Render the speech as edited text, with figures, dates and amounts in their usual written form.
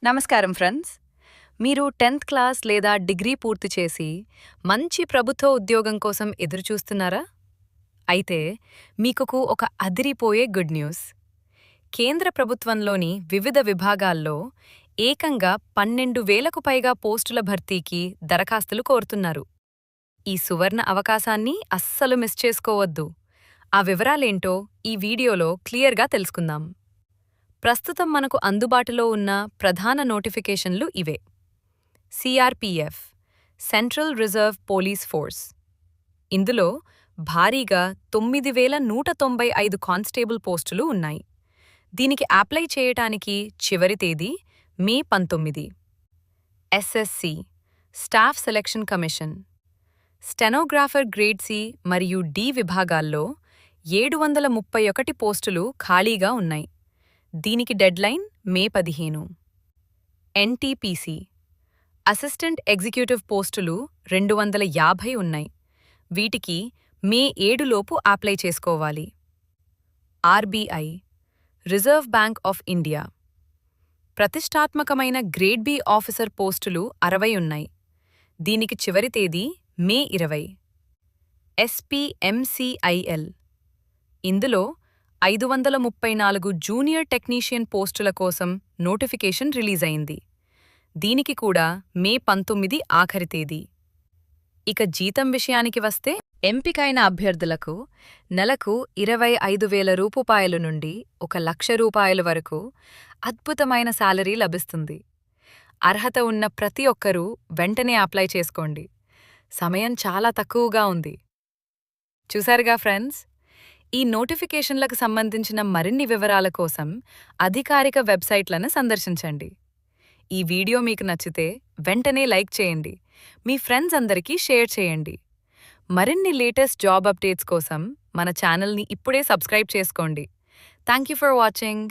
నమస్కారం ఫ్రెండ్స్. మీరు 10th class లేదా డిగ్రీ పూర్తి చేసి మంచి ప్రభుత్వ ఉద్యోగం కోసం ఎదురుచూస్తున్నారా? అయితే మీకుకు ఒక అదిరిపోయే గుడ్ న్యూస్. కేంద్ర ప్రభుత్వంలోని వివిధ విభాగాల్లో ఏకంగా 12,000కు పైగా పోస్టుల భర్తీకి దరఖాస్తులు కోరుతున్నారు. ఈ సువర్ణ అవకాశాన్ని అస్సలు మిస్ చేసుకోవద్దు. ఆ వివరాలేంటో ఈ వీడియోలో క్లియర్గా తెలుసుకుందాం. ప్రస్తుతం మనకు అందుబాటులో ఉన్న ప్రధాన నోటిఫికేషన్లు ఇవే: CRPF, central reserve police force. ఇందులో భారీగా 9,195 కానిస్టేబుల్ పోస్టులు ఉన్నాయి. దీనికి అప్లై చేయటానికి చివరి తేదీ May 19. SSC, staff selection commission. Stenographer grade C మరియు డి విభాగాల్లో 731 పోస్టులు ఖాళీగా ఉన్నాయి. దీనికి deadline May 15. NTPC, assistant executive పోస్టులు 250 ఉన్నాయి. వీటికి మే 7 లోపు అప్లై చేసుకోవాలి. RBI, reserve bank of India. ప్రతిష్టాత్మకమైన గ్రేడ్ బి ఆఫీసర్ పోస్టులు 60 ఉన్నాయి. దీనికి చివరి తేదీ మే 20. ఎస్పీఎంసీఐఎల్. ఇందులో 534 జూనియర్ టెక్నీషియన్ పోస్టుల కోసం నోటిఫికేషన్ రిలీజ్ అయింది. దీనికి కూడా మే 19 ఆఖరి తేదీ. ఇక జీతం విషయానికి వస్తే, ఎంపికైన అభ్యర్థులకు నెలకు 25,000 రూపాయల నుండి 1,00,000 రూపాయల వరకు అద్భుతమైన శాలరీ లభిస్తుంది. అర్హత ఉన్న ప్రతి ఒక్కరూ వెంటనే అప్లై చేసుకోండి. సమయం చాలా తక్కువగా ఉంది. చూశారుగా ఫ్రెండ్స్, ఈ నోటిఫికేషన్లకు సంబంధించిన మరిన్ని వివరాల కోసం అధికారిక వెబ్సైట్లను సందర్శించండి. ఈ వీడియో మీకు నచ్చితే వెంటనే లైక్ చేయండి, మీ ఫ్రెండ్స్ అందరికీ షేర్ చేయండి. మరిన్ని లేటెస్ట్ జాబ్ అప్డేట్స్ కోసం మన ఛానల్ని ఇప్పుడే సబ్స్క్రైబ్ చేసుకోండి. Thank you for watching.